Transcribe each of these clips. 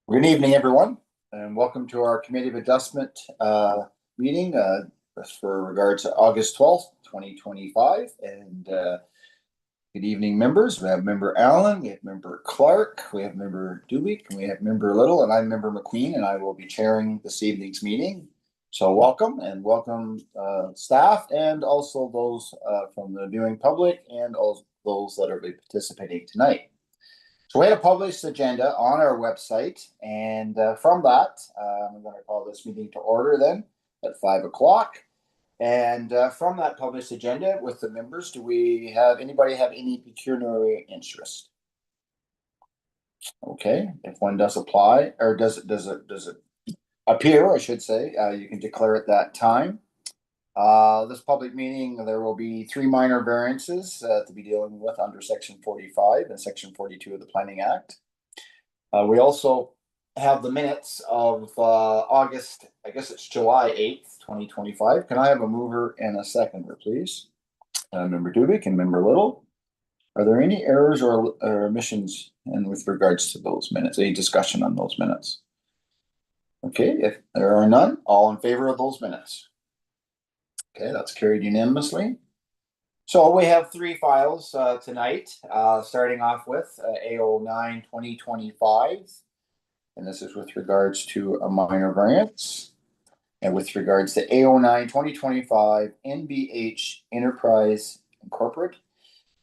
Good evening, everyone, and welcome to our Committee of Adjustment meeting for regards to August 12th, 2025. And good evening, members. We have Member Allen, we have Member Clark, we have Member Dubick, and we have Member Little, and I'm Member McQueen, and I will be chairing this evening's meeting. So welcome, and welcome staff, and also those from the viewing public, and also those that are participating tonight. So we had a published agenda on our website, and from that, I'm going to call this meeting to order then at 5 o'clock. And from that published agenda with the members, do we have anybody have any pecuniary interest? Okay, if one does apply, or does it appear, I should say, you can declare at that time. This public meeting, there will be 3 minor variances to be dealing with under Section 45 and Section 42 of the Planning Act. We also have the minutes of August, I guess it's July 8th, 2025. Can I have a mover and a seconder, please? Member Dubick and Member Little. Are there any errors or omissions with regards to those minutes? Any discussion on those minutes? Okay, if there are none, all in favor of those minutes? Okay, that's carried unanimously. So we have 3 files tonight, starting off with A09-2025, and this is with regards to a minor variance. And with regards to A09-2025 NBH Enterprise Incorporated,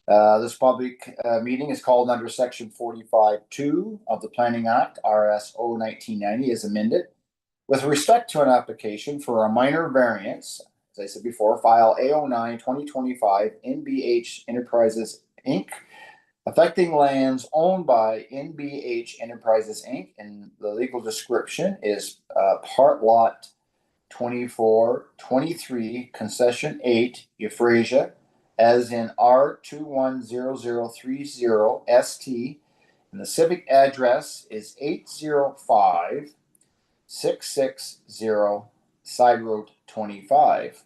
this public meeting is called under Section 45(2) of the Planning Act, RSO 1990, as amended, with respect to an application for a minor variance. As I said before, file A09-2025 NBH Enterprises Inc., affecting lands owned by NBH Enterprises Inc., and the legal description is part lot 2423, concession 8, Euphrasia, as in R210030 and the civic address is 805 660 Side Road 25.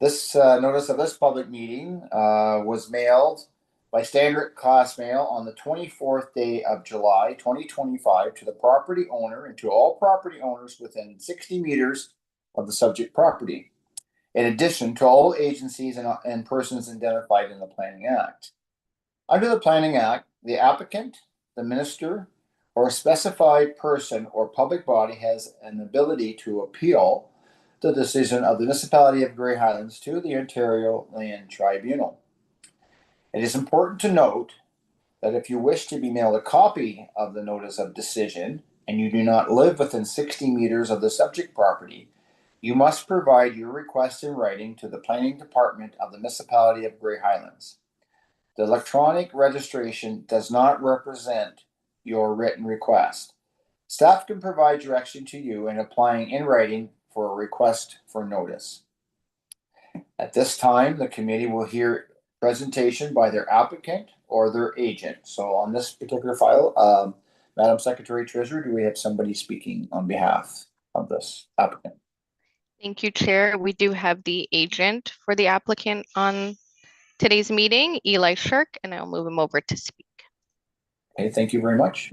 This notice of this public meeting was mailed by standard class mail on the 24th day of July 2025 to the property owner and to all property owners within 60 meters of the subject property, in addition to all agencies and persons identified in the Planning Act. Under the Planning Act, the applicant, the minister, or a specified person or public body has an ability to appeal the decision of the Municipality of Grey Highlands to the Ontario Land Tribunal. It is important to note that if you wish to be mailed a copy of the notice of decision and you do not live within 60 meters of the subject property, you must provide your request in writing to the Planning Department of the Municipality of Grey Highlands. The electronic registration does not represent your written request. Staff can provide direction to you in applying in writing for a request for notice. At this time, the committee will hear presentation by their applicant or their agent. So on this particular file, Madam Secretary Treasurer, do we have somebody speaking on behalf of this applicant? Thank you, Chair. We do have the agent for the applicant on today's meeting, Eli Shirk, and I'll move him over to speak. Okay, thank you very much.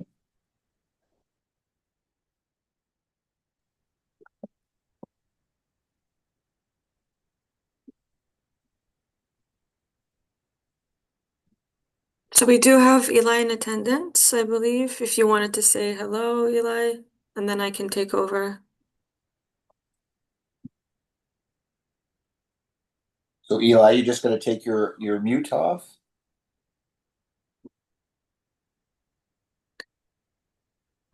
So we do have Eli in attendance, I believe, if you wanted to say hello, Eli, and then I can take over. So Eli, you're just going to take your mute off?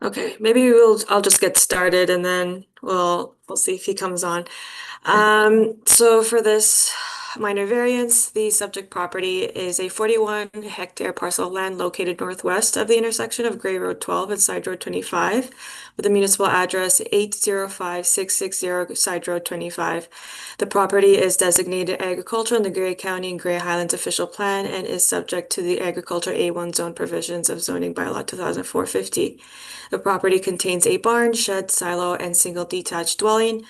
Okay, maybe I'll just get started and then we'll see if he comes on. So for this minor variance, the subject property is a 41-hectare parcel of land located northwest of the intersection of Grey Road 12 and Side Road 25, with the municipal address 805660 Side Road 25. The property is designated agricultural in the Grey County and Grey Highlands official plan and is subject to the agriculture A1 zone provisions of zoning bylaw 2004-50. The property contains a barn, shed, silo, and single detached dwelling.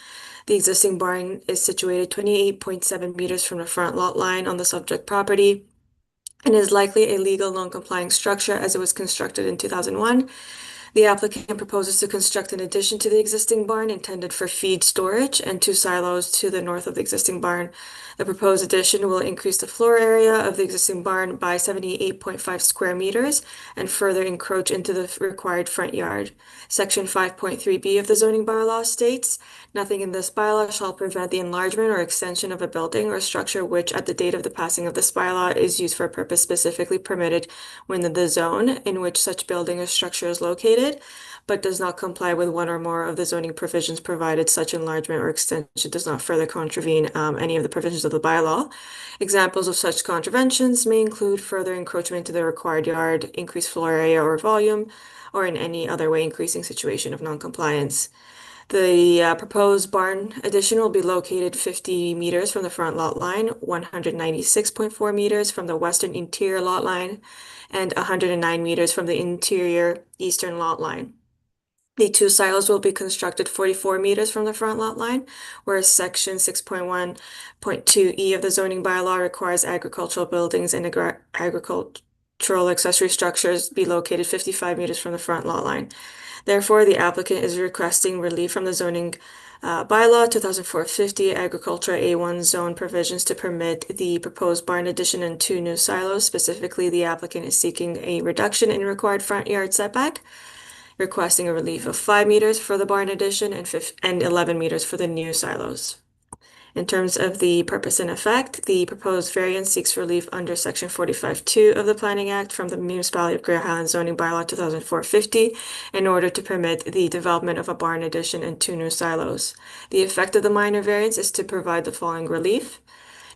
The existing barn is situated 28.7 meters from the front lot line on the subject property and is likely a legal non-complying structure as it was constructed in 2001. The applicant proposes to construct an addition to the existing barn intended for feed storage and 2 silos to the north of the existing barn. The proposed addition will increase the floor area of the existing barn by 78.5 square meters and further encroach into the required front yard. Section 5.3B of the zoning bylaw states, "Nothing in this bylaw shall prevent the enlargement or extension of a building or structure which, at the date of the passing of this bylaw, is used for a purpose specifically permitted within the zone in which such building or structure is located, but does not comply with one or more of the zoning provisions provided such enlargement or extension does not further contravene any of the provisions of the bylaw." Examples of such contraventions may include further encroachment to the required yard, increased floor area or volume, or in any other way increasing situation of noncompliance. The proposed barn addition will be located 50 meters from the front lot line, 196.4 meters from the western interior lot line, and 109 meters from the interior eastern lot line. The 2 silos will be constructed 44 meters from the front lot line, whereas section 6.1.2E of the zoning bylaw requires agricultural buildings and agricultural accessory structures be located 55 meters from the front lot line. Therefore, the applicant is requesting relief from the zoning bylaw 2004-50 agriculture A1 zone provisions to permit the proposed barn addition and 2 new silos. Specifically, the applicant is seeking a reduction in required front yard setback, requesting a relief of 5 meters for the barn addition and 11 meters for the new silos. In terms of the purpose and effect, the proposed variance seeks relief under Section 45(2) of the Planning Act from the Municipality of Grey Highlands Zoning Bylaw 2004-50 in order to permit the development of a barn addition and 2 new silos. The effect of the minor variance is to provide the following relief.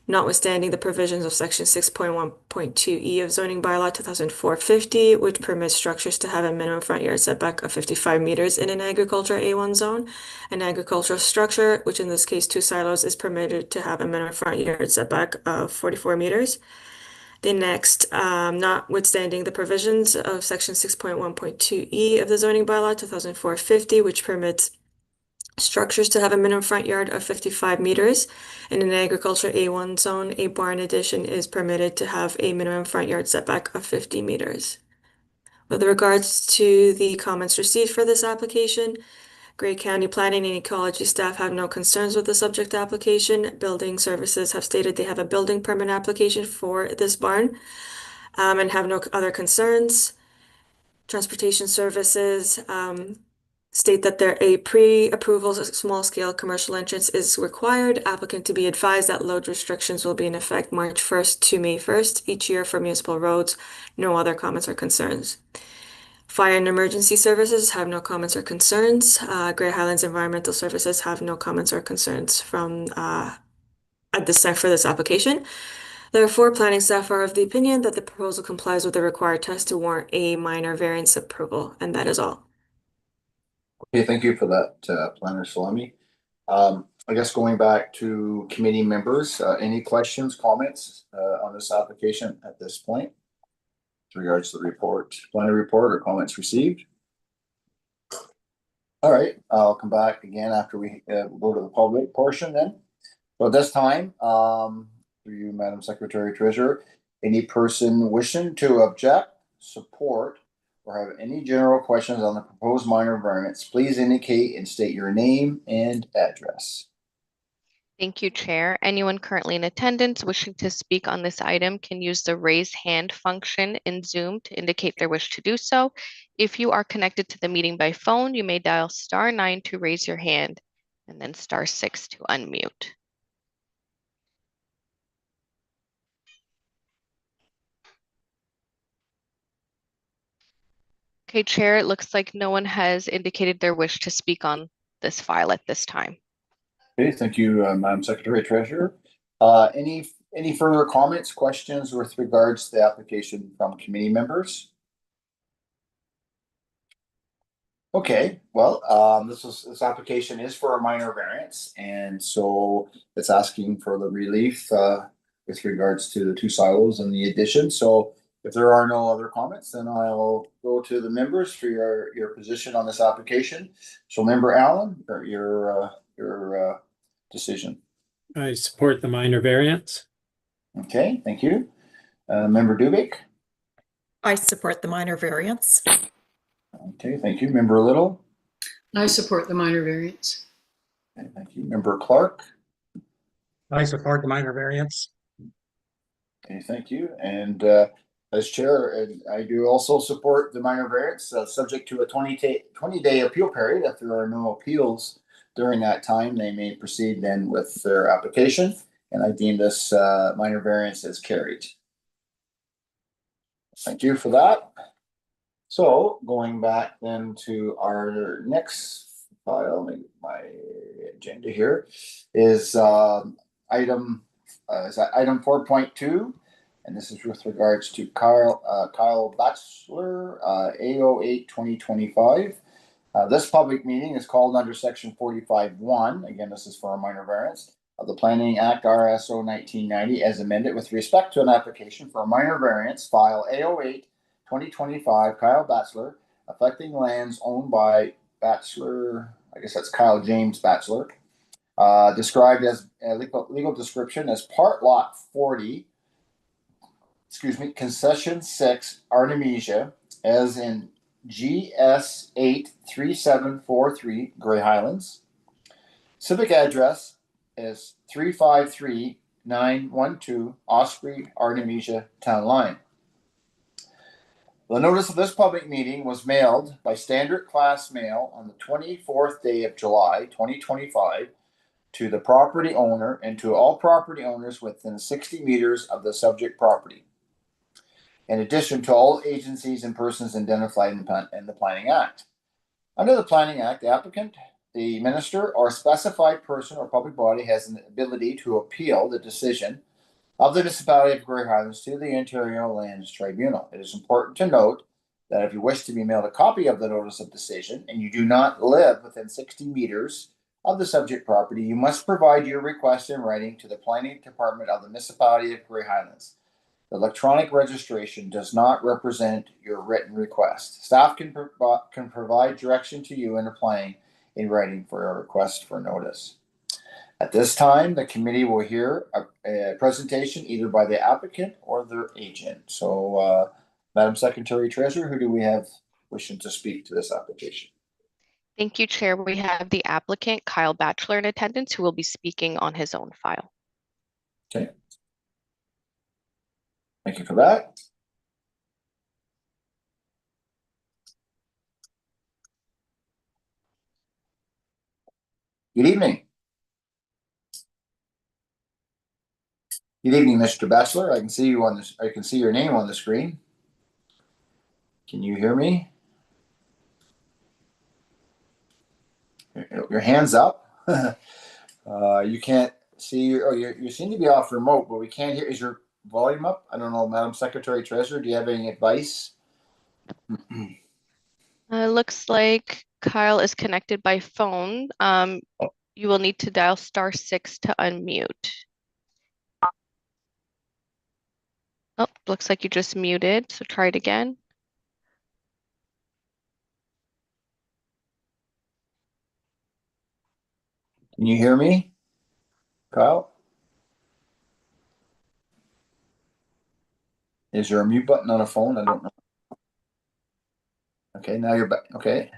Notwithstanding the provisions of Section 6.1.2E of Zoning Bylaw 2004-50, which permits structures to have a minimum front yard setback of 55 meters in an agriculture A1 zone, an agricultural structure, which in this case 2 silos, is permitted to have a minimum front yard setback of 44 meters. The next, notwithstanding the provisions of Section 6.1.2E of the Zoning Bylaw 2004-50, which permits structures to have a minimum front yard of 55 meters. In an agriculture A1 zone, a barn addition is permitted to have a minimum front yard setback of 50 meters. With regards to the comments received for this application, Grey County Planning and Ecology staff have no concerns with the subject application. Building services have stated they have a building permit application for this barn and have no other concerns. Transportation services state that a pre-approval small-scale commercial entrance is required. Applicant to be advised that load restrictions will be in effect March 1st to May 1st each year for municipal roads. No other comments or concerns. Fire and emergency services have no comments or concerns. Grey Highlands Environmental Services have no comments or concerns from at this time for this application. Therefore, planning staff are of the opinion that the proposal complies with the required test to warrant a minor variance approval, and that is all. Okay, thank you for that, Planner Salami. I guess going back to committee members, any questions, comments on this application at this point? With regards to the report, planner report or comments received? All right, I'll come back again after we go to the public portion then. So at this time, through you, Madam Secretary Treasurer, any person wishing to object, support, or have any general questions on the proposed minor variance, please indicate and state your name and address. Thank you, Chair. Anyone currently in attendance wishing to speak on this item can use the raise hand function in Zoom to indicate their wish to do so. If you are connected to the meeting by phone, you may dial *9 to raise your hand and then *6 to unmute. Okay, Chair, it looks like no one has indicated their wish to speak on this file at this time. Okay, thank you, Madam Secretary Treasurer. Any further comments, questions with regards to the application from committee members? Okay, well, this application is for a minor variance, and so it's asking for the relief with regards to the 2 silos and the addition. So if there are no other comments, then I'll go to the members for your position on this application. So Member Allen, your decision. I support the minor variance. Okay, thank you. Member Dubik. I support the minor variance. Okay, thank you. Member Little? I support the minor variance. Okay, thank you. Member Clark? I support the minor variance. Okay, thank you. And as chair, and I do also support the minor variance, subject to a 20-day appeal period. If there are no appeals during that time, they may proceed then with their application. And I deem this minor variance as carried. Thank you for that. So going back then to our next file, my agenda here is item 4.2, and this is with regards to Kyle Batchelor, AO8 2025. This public meeting is called under section 45(1). Again, this is for a minor variance of the Planning Act RSO 1990 as amended with respect to an application for a minor variance file AO8 2025 Kyle Batchelor, affecting lands owned by Batchelor, I guess that's Kyle James Batchelor, described as a legal description as part lot 40, concession 6, Artemisia, as in GS 83743, Grey Highlands. Civic address is 353912 Osprey, Artemisia Town Line. The notice of this public meeting was mailed by standard class mail on the 24th day of July 2025 to the property owner and to all property owners within 60 meters of the subject property, in addition to all agencies and persons identified in the Planning Act. Under the Planning Act, the applicant, the minister, or specified person or public body has an ability to appeal the decision of the municipality of Grey Highlands to the Ontario Lands Tribunal. It is important to note that if you wish to be mailed a copy of the notice of decision and you do not live within 60 meters of the subject property, you must provide your request in writing to the Planning Department of the municipality of Grey Highlands. The electronic registration does not represent your written request. Staff can provide direction to you in applying in writing for a request for notice. At this time, the committee will hear a presentation either by the applicant or their agent. So, Madam Secretary Treasurer, who do we have wishing to speak to this application? Thank you, Chair. We have the applicant, Kyle Batchelor, in attendance, who will be speaking on his own file. Okay. Thank you for that. Good evening. Good evening, Mr. Batchelor. I can see you on this. I can see your name on the screen. Can you hear me? Your hand's up. You can't see. You seem to be off remote, but we can't hear. Is your volume up? I don't know, Madam Secretary Treasurer. Do you have any advice? Looks like Kyle is connected by phone. You will need to dial *6 to unmute. Oh, looks like you just muted, so try it again. Can you hear me, Kyle? Is there a mute button on a phone? I don't know. Okay, now you're back. Okay.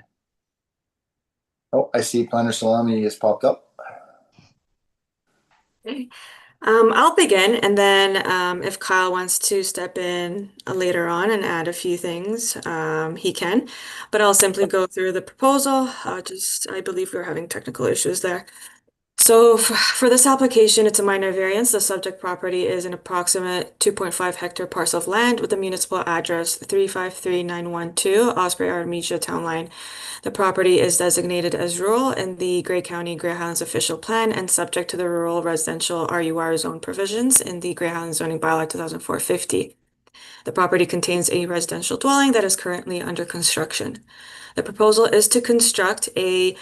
Oh, I see Planner Salami has popped up. Okay. I'll begin, and then if Kyle wants to step in later on and add a few things, he can. But I'll simply go through the proposal. I believe we're having technical issues there. So for this application, it's a minor variance. The subject property is an approximate 2.5 hectare parcel of land with the municipal address 353912 Osprey, Artemisia Town Line. The property is designated as rural in the Grey County Grey Highlands official plan and subject to the rural residential RUR zone provisions in the Grey Highlands zoning bylaw 2004-50. The property contains a residential dwelling that is currently under construction. The proposal is to construct a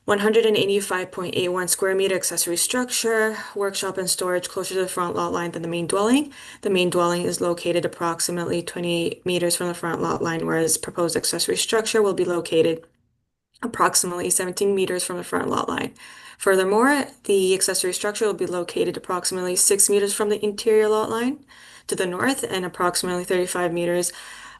185.81 square meter accessory structure, workshop and storage closer to the front lot line than the main dwelling. The main dwelling is located approximately 20 meters from the front lot line, whereas proposed accessory structure will be located approximately 17 meters from the front lot line. Furthermore, the accessory structure will be located approximately 6 meters from the interior lot line to the north and approximately 35 meters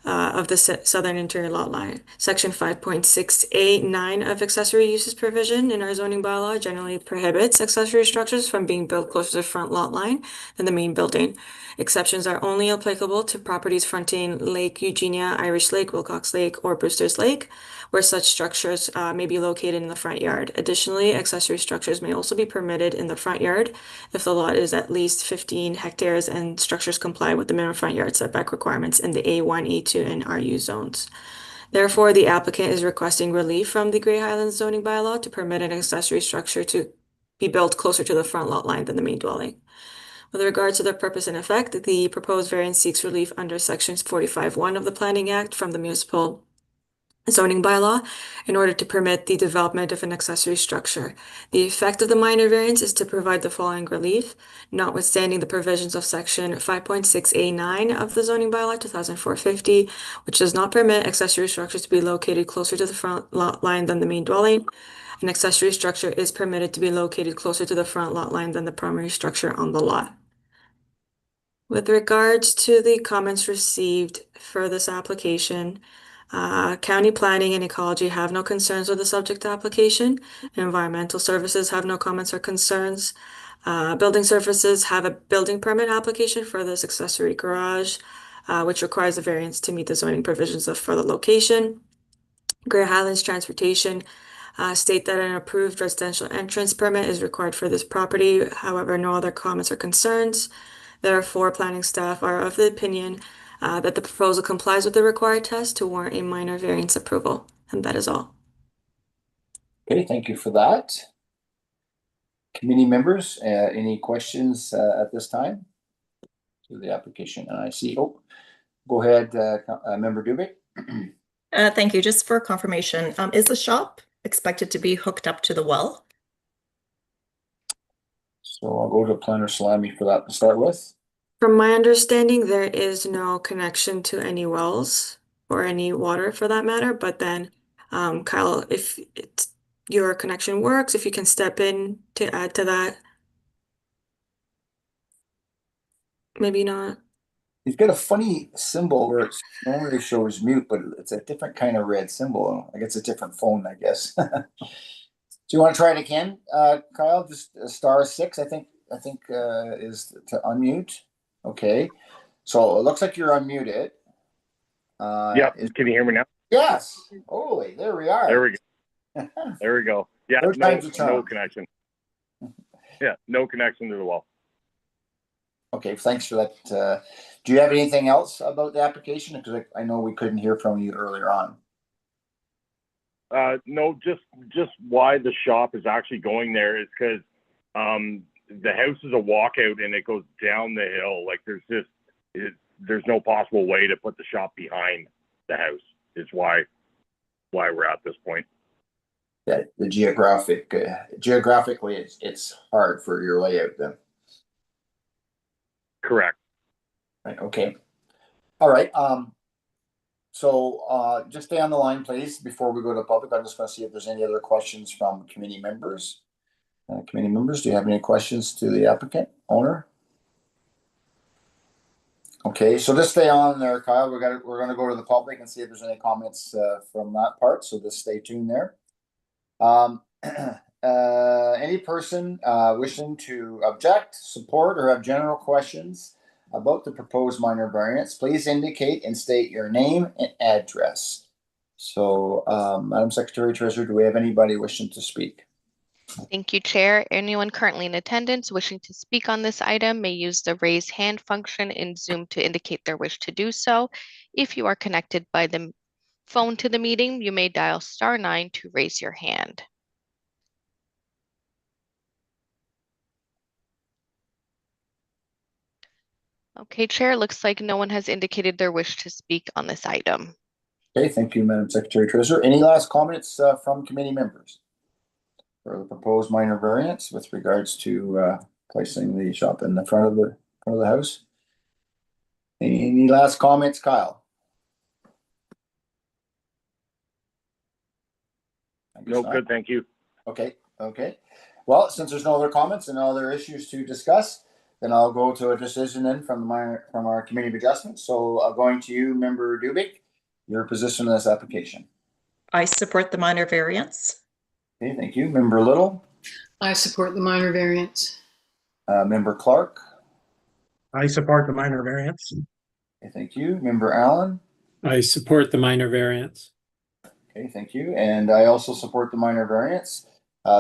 of the southern interior lot line. Section 5.6A9 of accessory uses provision in our zoning bylaw generally prohibits accessory structures from being built closer to the front lot line than the main building. Exceptions are only applicable to properties fronting Lake Eugenia, Irish Lake, Wilcox Lake, or Brewster's Lake, where such structures may be located in the front yard. Additionally, accessory structures may also be permitted in the front yard if the lot is at least 15 hectares and structures comply with the minimum front yard setback requirements in the A1, A2, and RU zones. Therefore, the applicant is requesting relief from the Grey Highlands zoning bylaw to permit an accessory structure to be built closer to the front lot line than the main dwelling. With regard to the purpose and effect, the proposed variance seeks relief under sections 45(1) of the Planning Act from the municipal zoning bylaw in order to permit the development of an accessory structure. The effect of the minor variance is to provide the following relief, notwithstanding the provisions of section 5.6A9 of the zoning bylaw 2004-50, which does not permit accessory structures to be located closer to the front lot line than the main dwelling. An accessory structure is permitted to be located closer to the front lot line than the primary structure on the lot. With regards to the comments received for this application, county planning and ecology have no concerns with the subject application. Environmental services have no comments or concerns. Building services have a building permit application for this accessory garage, which requires a variance to meet the zoning provisions for the location. Grey Highlands Transportation state that an approved residential entrance permit is required for this property. However, no other comments or concerns. Therefore, planning staff are of the opinion that the proposal complies with the required test to warrant a minor variance approval, and that is all. Okay, thank you for that. Committee members, any questions at this time to the application? And I see, go ahead, Member Dubik. Thank you. Just for confirmation, is the shop expected to be hooked up to the well? So I'll go to Planner Salami for that to start with. From my understanding, there is no connection to any wells or any water for that matter, but then Kyle, if your connection works, if you can step in to add to that. Maybe not. He's got a funny symbol where it normally shows mute, but it's a different kind of red symbol. Like it's a different phone, I guess. Do you want to try it again, Kyle? Just *6, I think is to unmute. Okay, so it looks like you're unmuted. Yep. Can you hear me now? Yes. Holy, there we are. There we go. There we go. Yeah, no connection. Yeah, no connection to the wall. Okay, thanks for that. Do you have anything else about the application? Because I know we couldn't hear from you earlier on. No, just why the shop is actually going there is because the house is a walkout and it goes down the hill. Like there's no possible way to put the shop behind the house. Is why we're at this point. Yeah, the geographically, it's hard for your layout then. Correct. Right. Okay. All right. So just stay on the line, please, before we go to the public. I'm just going to see if there's any other questions from committee members. Committee members, do you have any questions to the applicant, owner? Okay, so just stay on there, Kyle. We're going to go to the public and see if there's any comments from that part. So just stay tuned there. Any person wishing to object, support, or have general questions about the proposed minor variance, please indicate and state your name and address. So, Madam Secretary Treasurer, do we have anybody wishing to speak? Thank you, Chair. Anyone currently in attendance wishing to speak on this item may use the raise hand function in Zoom to indicate their wish to do so. If you are connected by the phone to the meeting, you may dial *9 to raise your hand. Okay, Chair, looks like no one has indicated their wish to speak on this item. Okay, thank you, Madam Secretary Treasurer. Any last comments from committee members for the proposed minor variance with regards to placing the shop in the front of the house? Any last comments, Kyle? No, good, thank you. Okay. Well, since there's no other comments and no other issues to discuss, then I'll go to a decision then from our committee of adjustment. So going to you, Member Dubik, your position on this application. I support the minor variance. Okay, thank you. Member Little, I support the minor variance. Member Clark. I support the minor variance. Okay, thank you. Member Allen. I support the minor variance. Okay, thank you. And I also support the minor variance,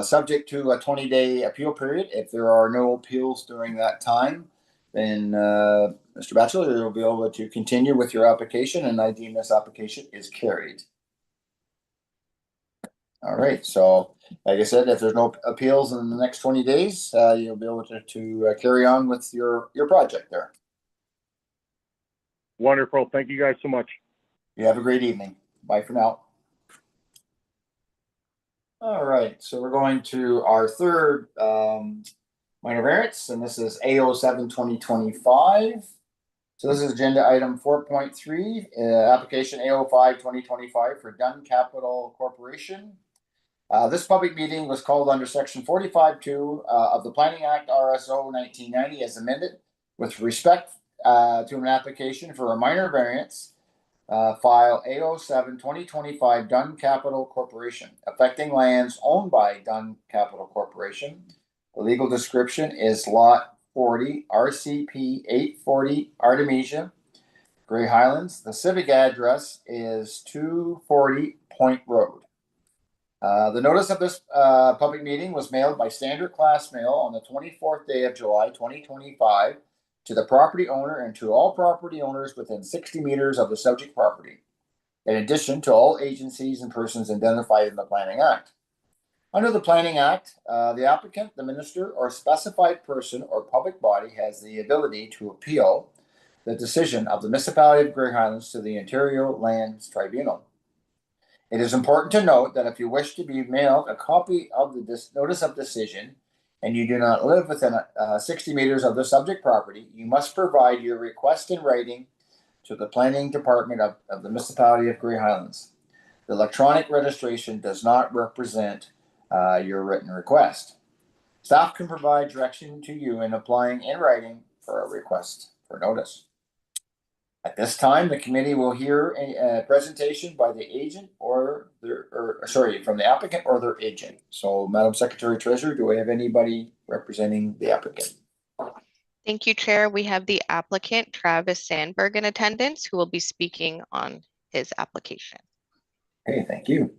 subject to a 20-day appeal period. If there are no appeals during that time, then Mr. Batchelor, you'll be able to continue with your application, and I deem this application is carried. All right. So, like I said, if there's no appeals in the next 20 days, you'll be able to carry on with your project there. Wonderful. Thank you guys so much. You have a great evening. Bye for now. All right, so we're going to our third minor variance, and this is A07 2025. So this is agenda item 4.3, application A05 2025 for Dunn Capital Corporation. This public meeting was called under section 45.2 of the Planning Act RSO 1990 as amended with respect to an application for a minor variance file A07 2025 Dunn Capital Corporation, affecting lands owned by Dunn Capital Corporation. The legal description is Lot 40, RCP 840 Artemisia, Grey Highlands. The civic address is 240 Point Road. The notice of this public meeting was mailed by standard class mail on the 24th day of July 2025 to the property owner and to all property owners within 60 meters of the subject property, in addition to all agencies and persons identified in the Planning Act. Under the Planning Act, the applicant, the minister, or specified person or public body has the ability to appeal the decision of the municipality of Grey Highlands to the Ontario Lands Tribunal. It is important to note that if you wish to be mailed a copy of the notice of decision and you do not live within 60 meters of the subject property, you must provide your request in writing to the planning department of the municipality of Grey Highlands. The electronic registration does not represent your written request. Staff can provide direction to you in applying in writing for a request for notice. At this time, the committee will hear a presentation by the agent from the applicant or their agent. So, Madam Secretary Treasurer, do we have anybody representing the applicant? Thank you, Chair. We have the applicant, Travis Sandberg, in attendance, who will be speaking on his application. Okay, thank you.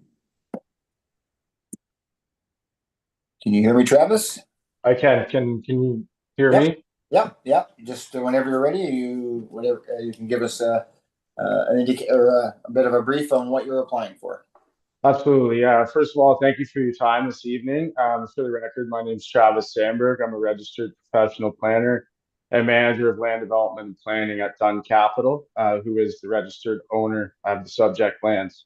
Can you hear me, Travis? I can. Can you hear Yep. me? Yep. Just whenever you're ready, you can give us an a bit of a brief on what you're applying for. Absolutely. Yeah. First of all, thank you for your time this evening. For the record, my name is Travis Sandberg. I'm a registered professional planner and manager of land development and planning at Dunn Capital, who is the registered owner of the subject lands.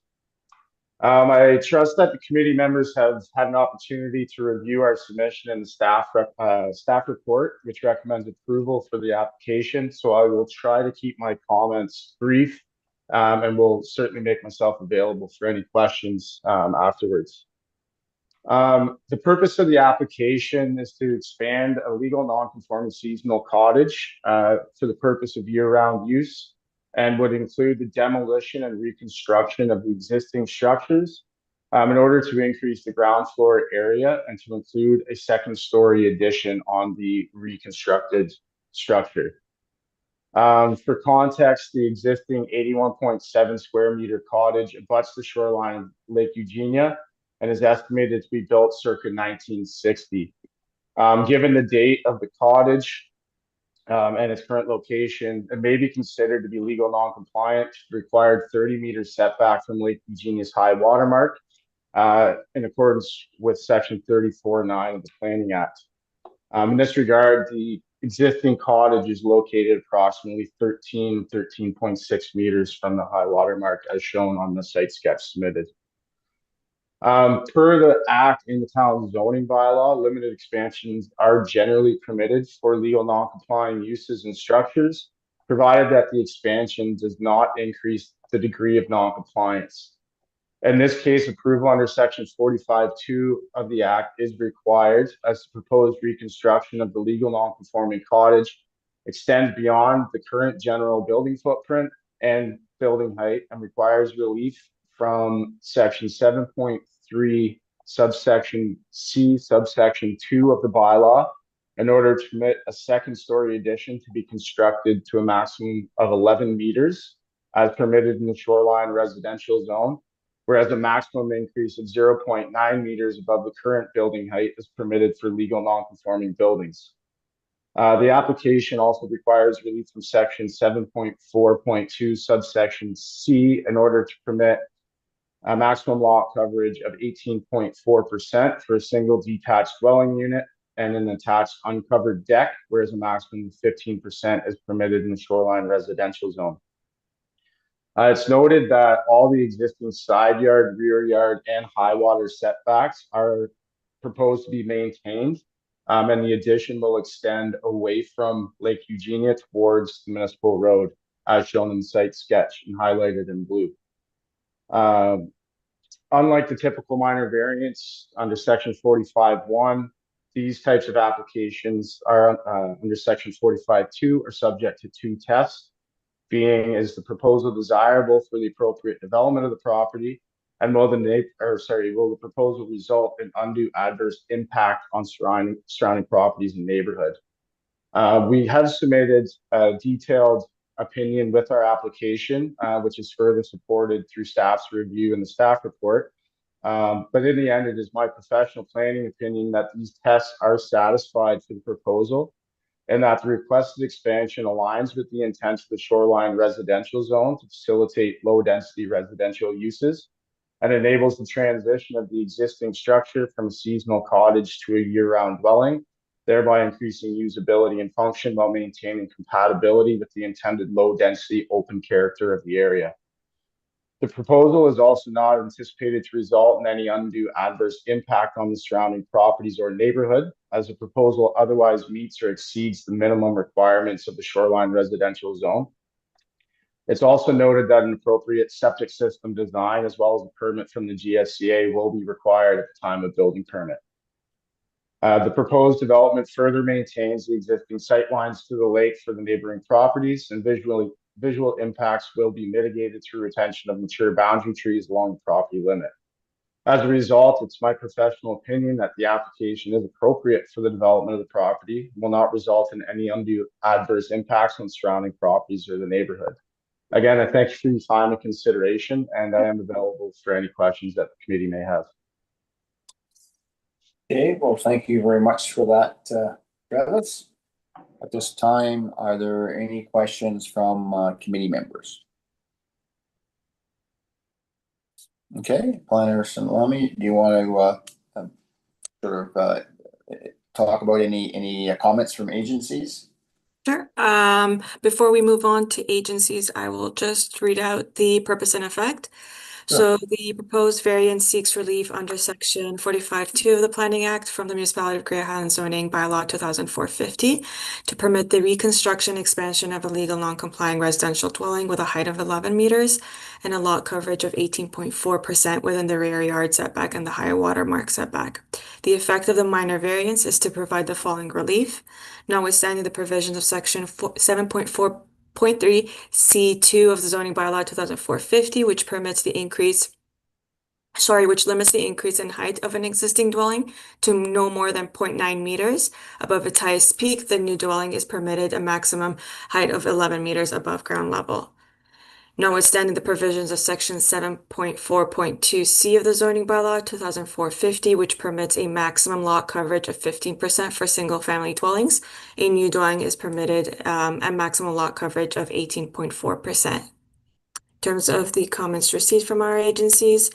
I trust that the committee members have had an opportunity to review our submission and the staff report, which recommends approval for the application. So I will try to keep my comments brief, and will certainly make myself available for any questions afterwards. The purpose of the application is to expand a legal non-conforming seasonal cottage for the purpose of year-round use, and would include the demolition and reconstruction of the existing structures in order to increase the ground floor area and to include a second-story addition on the reconstructed structure. For context, the existing 81.7 square meter cottage abuts the shoreline of Lake Eugenia and is estimated to be built circa 1960. Given the date of the cottage, and its current location, it may be considered to be legal non-compliant, required 30-meter setback from Lake Eugenia's high water mark, in accordance with Section 34.9 of the Planning Act. In this regard, the existing cottage is located approximately 13.6 meters from the high water mark, as shown on the site sketch submitted. Per the Act in the town zoning bylaw, limited expansions are generally permitted for legal non-complying uses and structures, provided that the expansion does not increase the degree of non-compliance. In this case, approval under section 45(2) of the Act is required as the proposed reconstruction of the legal non-conforming cottage extends beyond the current general building footprint and building height and requires relief from section 7.3 subsection C subsection 2 of the bylaw in order to permit a second-story addition to be constructed to a maximum of 11 meters as permitted in the shoreline residential zone, whereas a maximum increase of 0.9 meters above the current building height is permitted for legal non-conforming buildings. The application also requires relief from section 7.4.2 subsection C in order to permit a maximum lot coverage of 18.4% for a single detached dwelling unit and an attached uncovered deck, whereas a maximum of 15% is permitted in the shoreline residential zone. It's noted that all the existing side yard, rear yard, and high water setbacks are proposed to be maintained, and the addition will extend away from Lake Eugenia towards the municipal road, as shown in the site sketch and highlighted in blue. Unlike the typical minor variance under section 45(1), these types of applications are under section 45(2) are subject to two tests, being is the proposal desirable for the appropriate development of the property, and will the proposal result in undue adverse impact on surrounding properties and neighborhood. We have submitted a detailed opinion with our application, which is further supported through staff's review in the staff report. But in the end, it is my professional planning opinion that these tests are satisfied for the proposal and that the requested expansion aligns with the intent of the shoreline residential zone to facilitate low density residential uses and enables the transition of the existing structure from a seasonal cottage to a year-round dwelling, thereby increasing usability and function while maintaining compatibility with the intended low density open character of the area. The proposal is also not anticipated to result in any undue adverse impact on the surrounding properties or neighborhood, as the proposal otherwise meets or exceeds the minimum requirements of the shoreline residential zone. It's also noted that an appropriate septic system design, as well as a permit from the GSCA, will be required at the time of building permit. The proposed development further maintains the existing sightlines to the lake for the neighboring properties, and visual impacts will be mitigated through retention of mature boundary trees along the property limit. As a result, it's my professional opinion that the application is appropriate for the development of the property and will not result in any undue adverse impacts on surrounding properties or the neighborhood. Again, I thank you for your time and consideration, and I am available for any questions that the committee may have. Okay, well, thank you very much for that, Travis. At this time, are there any questions from committee members? Okay, Planner Sinalomi, do you want to talk about any comments from agencies? Sure. Before we move on to agencies, I will just read out the purpose and effect. So the proposed variance seeks relief under section 45(2) of the Planning Act from the Municipality of Grey Highlands zoning bylaw 2004-50 to permit the reconstruction expansion of a legal non-complying residential dwelling with a height of 11 meters and a lot coverage of 18.4% within the rear yard setback and the high water mark setback. The effect of the minor variance is to provide the following relief, notwithstanding the provisions of section 7.4.3 C2 of the zoning bylaw 2004-50, which limits the increase in height of an existing dwelling to no more than 0.9 meters above its highest peak. The new dwelling is permitted a maximum height of 11 meters above ground level. Notwithstanding the provisions of section 7.4.2 C of the zoning bylaw 2004-50, which permits a maximum lot coverage of 15% for single family dwellings, a new dwelling is permitted a maximum lot coverage of 18.4%. In terms of the comments received from our agencies,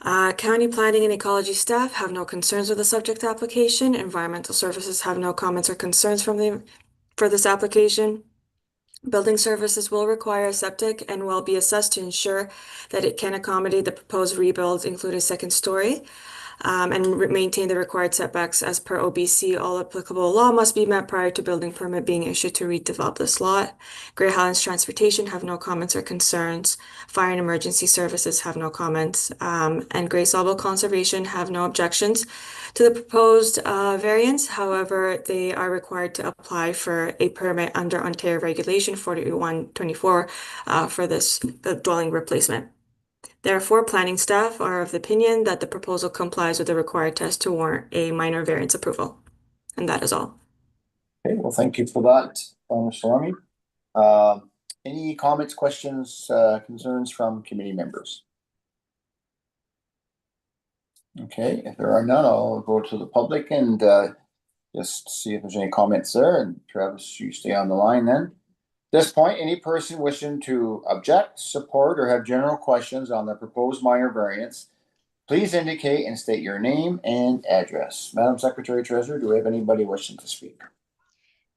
county planning and ecology staff have no concerns with the subject application. Environmental services have no comments or concerns for this application. Building services will require a septic and will be assessed to ensure that it can accommodate the proposed rebuilds, including second story. maintain the required setbacks as per OBC. All applicable law must be met prior to building permit being issued to redevelop this lot. Grey Highlands Transportation have no comments or concerns. Fire and Emergency Services have no comments. And Grey Sauble Conservation have no objections to the proposed variance. However, they are required to apply for a permit under Ontario Regulation 4124 for the dwelling replacement. Therefore, planning staff are of the opinion that the proposal complies with the required test to warrant a minor variance approval. And that is all. Okay, well, thank you for that, Mr. Salami. Any comments, questions, concerns from committee members? Okay, if there are none, I'll go to the public and just see if there's any comments there. And Travis, you stay on the line then. At this point, any person wishing to object, support, or have general questions on the proposed minor variance, please indicate and state your name and address. Madam Secretary Treasurer, do we have anybody wishing to speak?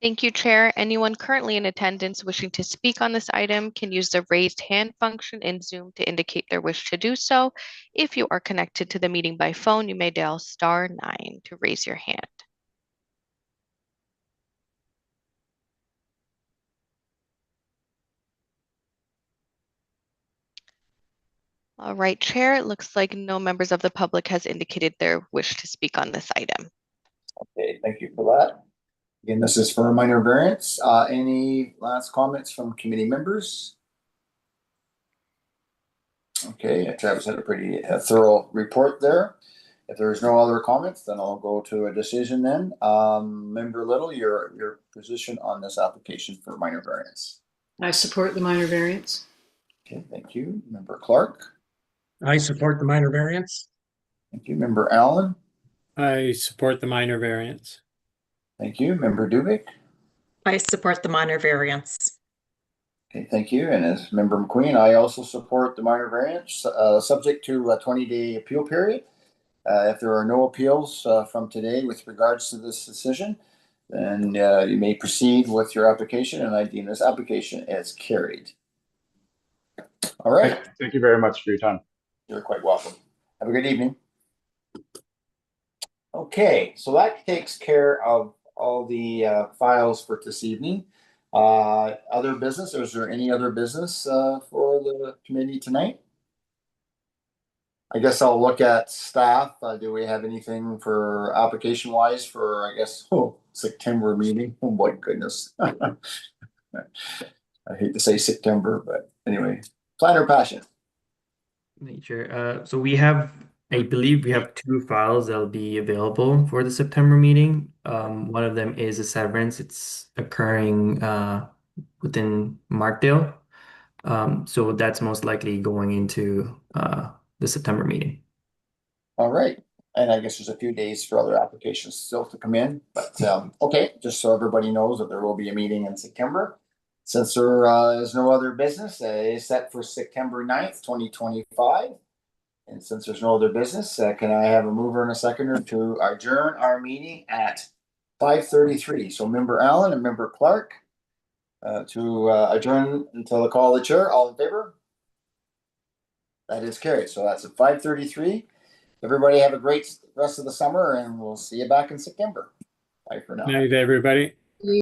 Thank you, Chair. Anyone currently in attendance wishing to speak on this item can use the raised hand function in Zoom to indicate their wish to do so. If you are connected to the meeting by phone, you may dial *9 to raise your hand. All right, Chair, it looks like no members of the public has indicated their wish to speak on this item. Okay, thank you for that. Again, this is for a minor variance. Any last comments from committee members? Okay, Travis had a pretty thorough report there. If there's no other comments, then I'll go to a decision then. Member Little, your position on this application for minor variance. I support the minor variance. Okay, thank you. Member Clark. I support the minor variance. Thank you. Member Allen. I support the minor variance. Thank you. Member Dubik. I support the minor variance. Okay, thank you. And as Member McQueen, I also support the minor variance, subject to a 20-day appeal period. If there are no appeals from today with regards to this decision, then you may proceed with your application, and I deem this application as carried. All right. Thank you very much for your time. You're quite welcome. Have a good evening. Okay, so that takes care of all the files for this evening. Other business, or is there any other business for the committee tonight? I guess I'll look at staff. Do we have anything for application wise for, I guess, September meeting? Oh my goodness. I hate to say September, but anyway, Planner Passion. Nature. So we have, I believe we have 2 files that'll be available for the September meeting. One of them is a severance. It's occurring within Markdale. So that's most likely going into the September meeting. All right. And I guess there's a few days for other applications still to come in, but okay, just so everybody knows that there will be a meeting in September. Since there is no other business, it's set for September 9th, 2025. And since there's no other business, can I have a mover and a seconder to adjourn our meeting at 5:33? So Member Allen and Member Clark to adjourn until the call of the chair. All in favor? That is carried. So that's at 5:33. Everybody have a great rest of the summer, and we'll see you back in September. Bye for now. Night, everybody.